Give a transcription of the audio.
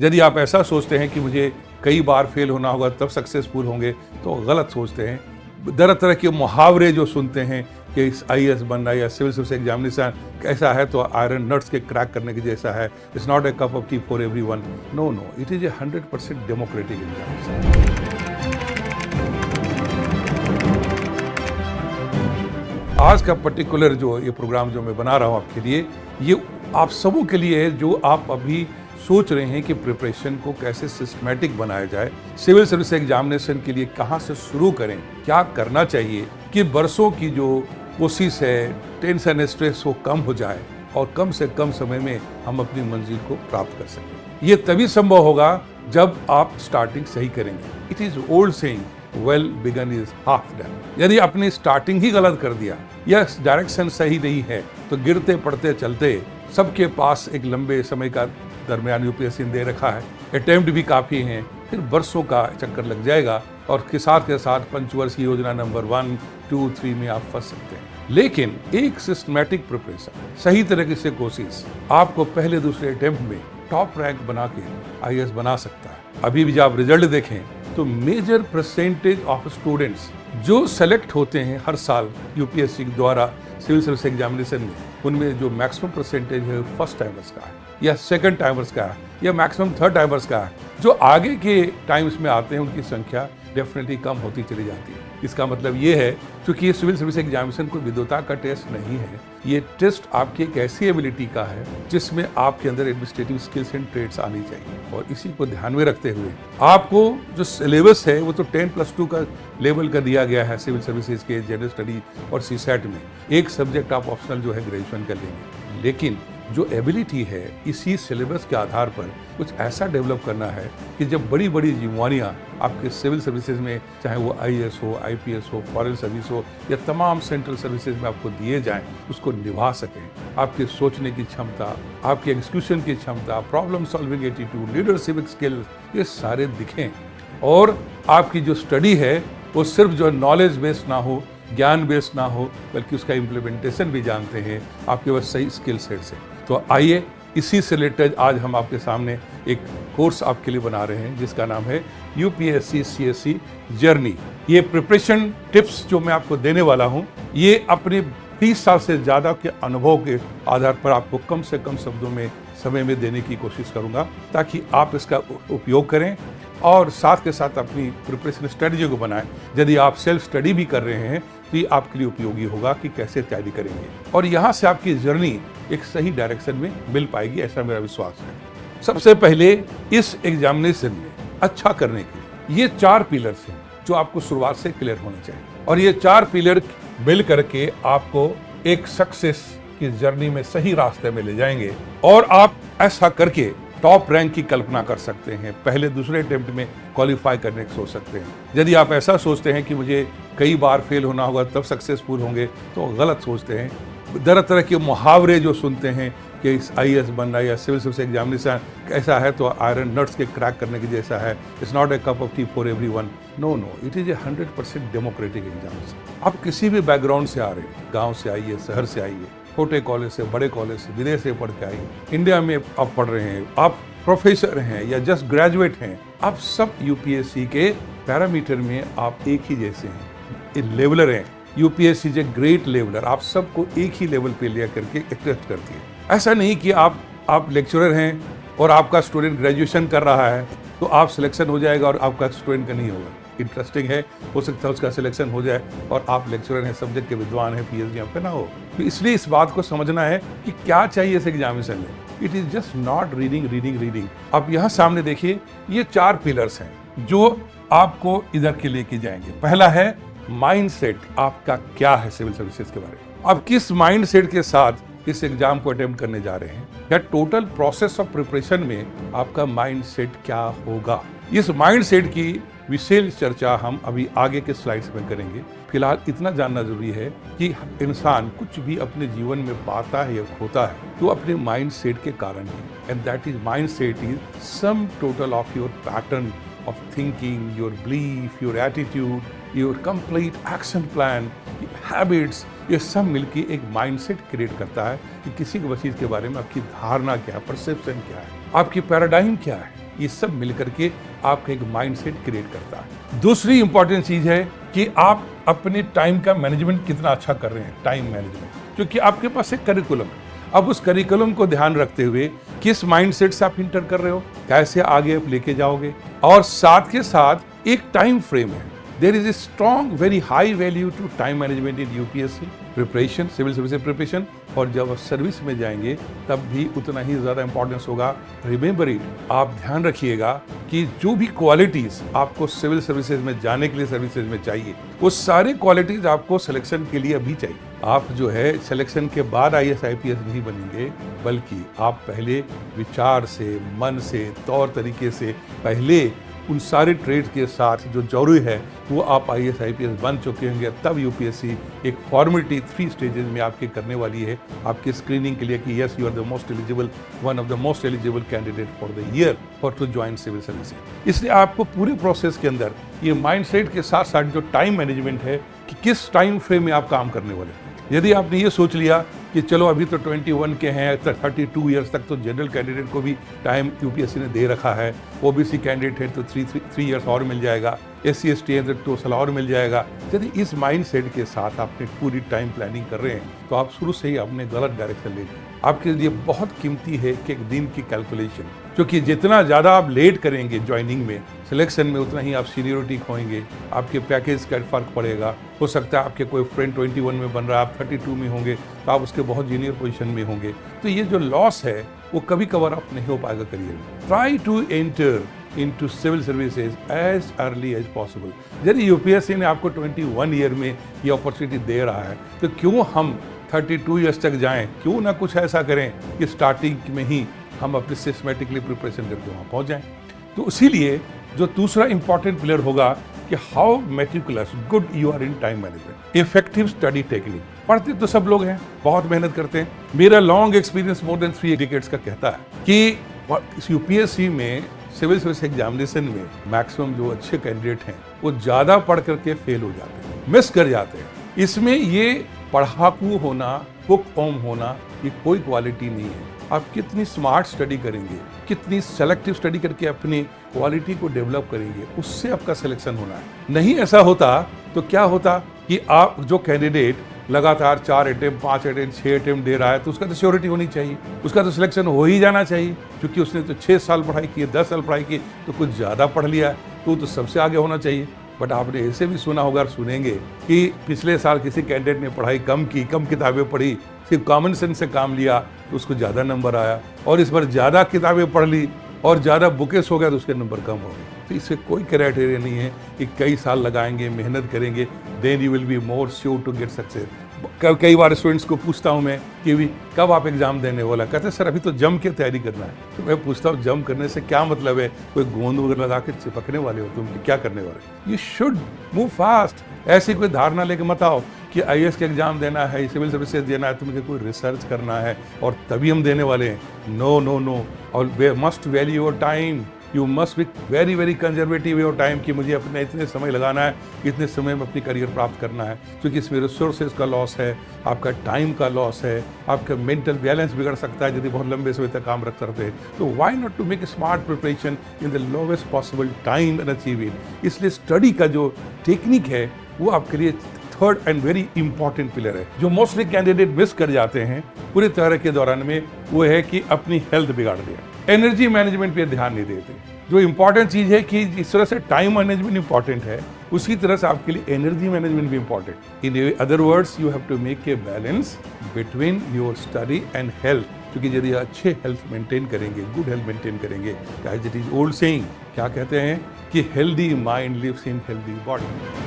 यदि आप ऐसा सोचते हैं कि मुझे कई बार फेल होना होगा तब सक्सेसफुल होंगे, तो गलत सोचते हैं। तरह के मुहावरे जो सुनते हैं कि आईएएस बनना या सिविल सर्विस एग्जामिनेशन कैसा है, तो आयरन नट्स के क्रैक करने के जैसा है। It's not a cup of tea for everyone. No, it is a 100% democratic examination. आज का पर्टिकुलर जो ये प्रोग्राम जो मैं बना रहा हूँ आपके लिए, ये आप सबों के लिए है जो आप अभी सोच रहे हैं कि प्रिपरेशन को कैसे सिस्टमैटिक बनाया जाए, सिविल सर्विस एग्जामिनेशन के लिए कहाँ से शुरू करें, क्या करना चाहिए कि बरसों की जो कोशिश है, टेंशन स्ट्रेस वो कम हो जाए और कम से कम समय में हम अपनी मंजिल को प्राप्त कर सकें। ये तभी संभव होगा जब आप स्टार्टिंग सही करेंगे। It is old saying, well begun is half done. यदि आपने स्टार्टिंग ही गलत कर दिया या डायरेक्शन सही नहीं है, तो गिरते पड़ते चलते सबके पास एक लंबे समय का दरमियान यूपीएससी दे रखा है, अटेम्प्ट भी काफ़ी हैं, फिर बरसों का चक्कर लग जाएगा और के साथ पंचवर्षीय योजना नंबर 1, 2, 3 में आप फंस सकते हैं। लेकिन एक सिस्टमैटिक प्रिपरेशन, सही तरीके से कोशिश आपको पहले दूसरे अटेम्प्ट में टॉप रैंक बना के आईएएस बना सकता है। अभी भी जब आप रिजल्ट देखें तो मेजर परसेंटेज ऑफ स्टूडेंट्स जो सेलेक्ट होते हैं हर साल यूपीएससी द्वारा सिविल सर्विस एग्जामिनेशन में, उनमें जो मैक्सिमम परसेंटेज है फर्स्ट टाइमर्स का है या सेकंड टाइमर्स का है या मैक्सिमम थर्ड टाइमर्स का है। जो आगे के टाइम्स में आते हैं उनकी संख्या डेफिनेटली कम होती चली जाती है। इसका मतलब ये है, क्योंकि ये सिविल सर्विस एग्जामिनेशन कोई विद्वता का टेस्ट नहीं है, ये टेस्ट आपकी एक ऐसी एबिलिटी का है जिसमें आपके अंदर एडमिनिस्ट्रेटिव स्किल्स एंड ट्रेड्स आनी चाहिए। और इसी को ध्यान में रखते हुए आपको जो सिलेबस है वो तो 10+2 का लेवल का दिया गया है सिविल सर्विसेज के जनरल स्टडी और सीसैट में। एक सब्जेक्ट आप ऑप्शनल जो है ग्रेजुएशन कर लेंगे, लेकिन जो एबिलिटी है इसी सिलेबस के आधार पर कुछ ऐसा डेवलप करना है कि जब बड़ी बड़ी जिम्मेवारियां आपके सिविल सर्विसेज में, चाहे वो आईएएस हो, आईपीएस हो, फॉरेन सर्विस हो या तमाम सेंट्रल सर्विसेज में आपको दिए जाएं, उसको निभा सकें। आपके सोचने की क्षमता, आपकी एग्जीक्यूशन की क्षमता, problem solving attitude, leadership skills, ये सारे दिखें और आपकी जो स्टडी है वो सिर्फ जो नॉलेज बेस्ड ना हो, ज्ञान बेस्ड ना हो, बल्कि उसका इम्प्लीमेंटेशन भी जानते हैं आपके पास सही स्किल सेट से। तो आइए इसी से रिलेटेड आज हम आपके सामने एक कोर्स आपके लिए बना रहे हैं जिसका नाम है यूपीएससी सीएससी जर्नी। ये प्रिपरेशन टिप्स जो मैं आपको देने वाला हूं, ये अपने 30 साल से ज़्यादा के अनुभव के आधार पर आपको कम से कम शब्दों में समय में देने की कोशिश करूंगा, ताकि आप इसका उपयोग करें और साथ के साथ अपनी प्रिपरेशन स्ट्रेटजी को बनाएं। यदि आप सेल्फ स्टडी भी कर रहे हैं तो ये आपके लिए उपयोगी होगा कि कैसे तैयारी करेंगे और यहाँ से आपकी जर्नी एक सही डायरेक्शन में मिल पाएगी, ऐसा मेरा विश्वास है। सबसे पहले इस एग्जामिनेशन में अच्छा करने के ये 4 पिलर्स हैं जो आपको शुरुआत से क्लियर होने चाहिए, और ये 4 पिलर मिल करके आपको एक सक्सेस की जर्नी में सही रास्ते में ले जाएंगे और आप ऐसा करके टॉप रैंक की कल्पना कर सकते हैं, पहले दूसरे अटेम्प्ट में क्वालिफाई करने की सोच सकते हैं। यदि आप ऐसा सोचते हैं कि मुझे कई बार फेल होना होगा तब सक्सेसफुल होंगे, तो गलत सोचते हैं। तरह के मुहावरे जो सुनते हैं कि आईएएस बनना या सिविल सर्विस एग्जामिनेशन कैसा है, तो आयरन नट्स के क्रैक करने के जैसा है। It's not a cup of tea for everyone. No, it is a 100% democratic examination. आप किसी भी बैकग्राउंड से आ रहे हैं, गाँव से आइए, शहर से आइए, छोटे कॉलेज से, बड़े कॉलेज से, विदेश से पढ़ के आइए, इंडिया में आप पढ़ रहे हैं, आप प्रोफेसर हैं या जस्ट ग्रेजुएट हैं, आप सब यूपीएससी के पैरामीटर में आप एक ही जैसे हैं, लेवलर हैं। UPSC is a great leveller, आप सबको एक ही लेवल पे लिया करके टेस्ट करती है। ऐसा नहीं कि आप लेक्चरर हैं और आपका स्टूडेंट ग्रेजुएशन कर रहा है तो आप सिलेक्शन हो जाएगा और आपका स्टूडेंट का नहीं होगा। इंटरेस्टिंग है, हो सकता है उसका सिलेक्शन हो जाए और आप लेक्चरर हैं, सब्जेक्ट के विद्वान हैं, पीएचडी आप पे ना हो। तो इसलिए इस बात को समझना है कि क्या चाहिए इस एग्जामिनेशन में। It is just not reading. आप यहाँ सामने देखिए, ये 4 पिलर्स हैं जो आपको इधर के लेके जाएंगे। पहला है माइंडसेट, आपका क्या है सिविल सर्विसेज के बारे में, आप किस माइंडसेट के साथ इस एग्जाम को अटेम्प्ट करने जा रहे हैं, या टोटल प्रोसेस ऑफ प्रिपरेशन में आपका माइंडसेट क्या होगा। इस माइंडसेट की विशेष चर्चा हम अभी आगे के स्लाइड्स में करेंगे। फिलहाल इतना जानना जरूरी है कि इंसान कुछ भी अपने जीवन में पाता है या खोता है तो अपने माइंडसेट के कारण है, and that is mindset is sum total of your pattern of thinking, your belief, your attitude, your complete action plan, habits, ये सब मिलके एक माइंडसेट क्रिएट करता है कि किसी भी चीज के बारे में आपकी धारणा क्या है, परसेप्शन क्या है, आपकी पैराडाइम क्या है। ये सब मिलकर के आपका एक माइंडसेट क्रिएट करता है। दूसरी इंपॉर्टेंट चीज है कि आप अपने टाइम का मैनेजमेंट कितना अच्छा कर रहे हैं, टाइम मैनेजमेंट, क्योंकि आपके पास एक करिकुलम है। अब उस करिकुलम को ध्यान रखते हुए किस माइंडसेट से आप इंटर कर रहे हो, कैसे आगे आप लेके जाओगे, और साथ के साथ एक टाइम फ्रेम है। There is a strong very high value to time management in UPSC preparation, civil services preparation, और जब आप सर्विस में जाएंगे तब भी उतना ही ज़्यादा इंपॉर्टेंस होगा। रिमेंबर इट, आप ध्यान रखिएगा कि जो भी क्वालिटीज़ आपको सिविल सर्विसेज में जाने के लिए सर्विसेज में चाहिए, वो सारे क्वालिटीज़ आपको सिलेक्शन के लिए अभी चाहिए। आप जो है सिलेक्शन के बाद IAS IPS नहीं बनेंगे, बल्कि आप पहले विचार से, मन से, तौर तरीके से पहले उन सारे ट्रेड के साथ जो जरूरी है वो आप IAS IPS बन चुके होंगे। तब यूपीएससी एक फॉर्मेलिटी 3 स्टेजेस में आपके करने वाली है आपकी स्क्रीनिंग के लिए कि yes you are the most eligible, one of the most eligible candidate for the year for to join civil services. इसलिए आपको पूरे प्रोसेस के अंदर ये माइंडसेट के साथ साथ जो टाइम मैनेजमेंट है कि किस टाइम फ्रेम में आप काम करने वाले। यदि आपने ये सोच लिया कि चलो अभी तो 21 के हैं, 32 ईयर्स तक तो जनरल कैंडिडेट को भी टाइम यूपीएससी ने दे रखा है, ओबीसी कैंडिडेट है तो 3 ईयर्स और मिल जाएगा, SC ST है तो 2 साल और मिल जाएगा। यदि इस माइंडसेट के साथ आपने पूरी टाइम प्लानिंग कर रहे हैं तो आप शुरू से ही अपने गलत डायरेक्शन ले रहे हैं। आपके लिए बहुत कीमती है कि एक दिन की कैलकुलेशन, क्योंकि जितना ज़्यादा आप लेट करेंगे ज्वाइनिंग में, सिलेक्शन में, उतना ही आप सीनियरिटी खोएंगे, आपके पैकेज का फर्क पड़ेगा। हो सकता है आपके कोई फ्रेंड 21 में बन रहा है, आप 32 में होंगे तो आप उसके बहुत जूनियर पोजीशन में होंगे। तो ये जो लॉस है वो कभी कवर अप नहीं हो पाएगा करियर में। Try to enter into civil services as early as possible। यदि यूपीएससी ने आपको 21 ईयर में ये अपॉर्चुनिटी दे रहा है तो क्यों हम 32 ईयर्स तक जाएं, क्यों ना कुछ ऐसा करें कि स्टार्टिंग में ही हम अपनी सिस्टमेटिकली प्रिपरेशन करके वहाँ पहुँच जाएं। तो इसीलिए जो दूसरा इंपॉर्टेंट पिलर होगा कि how meticulous good you are in time management, effective study technique. पढ़ते तो सब लोग हैं, बहुत मेहनत करते हैं। मेरा long experience more than 3 decades का कहता है कि यूपीएससी में सिविल सर्विस एग्जामिनेशन में मैक्सिमम जो अच्छे कैंडिडेट हैं वो ज़्यादा पढ़ करके फेल हो जाते हैं, मिस कर जाते हैं। इसमें ये पढ़ाकू होना, बुक ऑम होना, ये कोई क्वालिटी नहीं है। आप कितनी स्मार्ट स्टडी करेंगे, कितनी सेलेक्टिव स्टडी करके अपनी क्वालिटी को डेवलप करेंगे, उससे आपका सिलेक्शन होना है। नहीं ऐसा होता तो क्या होता कि आप जो कैंडिडेट लगातार 4 अटेम्प्ट, 5 अटेम्प्ट, 6 अटेम्प्ट दे रहा है तो उसका तो श्योरिटी होनी चाहिए, उसका तो सिलेक्शन हो ही जाना चाहिए, क्योंकि उसने तो 6 साल पढ़ाई की है, 10 साल पढ़ाई की, तो कुछ ज़्यादा पढ़ लिया है तो सबसे आगे होना चाहिए। बट आपने ऐसे भी सुना होगा और सुनेंगे कि पिछले साल किसी कैंडिडेट ने पढ़ाई कम की, कम किताबें पढ़ी, सिर्फ कॉमन सेंस से काम लिया तो उसको ज़्यादा नंबर आया, और इस बार ज़्यादा किताबें पढ़ ली और ज़्यादा बुकेस हो गया तो उसके नंबर कम हो गए। तो इससे कोई क्राइटेरिया नहीं है कि कई साल लगाएंगे, मेहनत करेंगे, then you will be more sure to get success. कई बार स्टूडेंट्स को पूछता हूँ मैं कि भी कब आप एग्जाम देने वाला, कहते हैं सर अभी तो जम के तैयारी करना है। तो मैं पूछता हूँ जम करने से क्या मतलब है, कोई गोंद वगैरह लगा के चिपकने वाले हो तुम, क्या करने वाले? You should move fast. ऐसी कोई धारणा लेके मत आओ कि IAS का एग्जाम देना है, सिविल सर्विसेज देना है तो मुझे कोई रिसर्च करना है और तभी हम देने वाले हैं। नो नो नो, और must value your time, you must be very very conservative your time कि मुझे अपने इतने समय लगाना है, इतने समय में अपनी करियर प्राप्त करना है, क्योंकि इसमें रिसोर्सेज का लॉस है, आपका टाइम का लॉस है, आपका मेंटल बैलेंस बिगड़ सकता है यदि बहुत लंबे समय तक काम रख सकते हैं। तो why not to make a smart preparation in the lowest possible time and achieve it. इसलिए स्टडी का जो टेक्निक है वो आपके लिए third and very important pillar है, जो मोस्टली कैंडिडेट मिस कर जाते हैं पूरे तरह के दौरान में, वो है कि अपनी हेल्थ बिगाड़ दिया, एनर्जी मैनेजमेंट पे ध्यान नहीं देते। जो इंपॉर्टेंट चीज़ है कि इस तरह से टाइम मैनेजमेंट इंपॉर्टेंट है, उसी तरह से आपके लिए एनर्जी मैनेजमेंट भी important. In other words you have to make a balance between your study and health, क्योंकि यदि अच्छे हेल्थ मेंटेन करेंगे, गुड हेल्थ मेंटेन करेंगे, as it is old saying, क्या कहते हैं कि healthy mind lives in healthy body.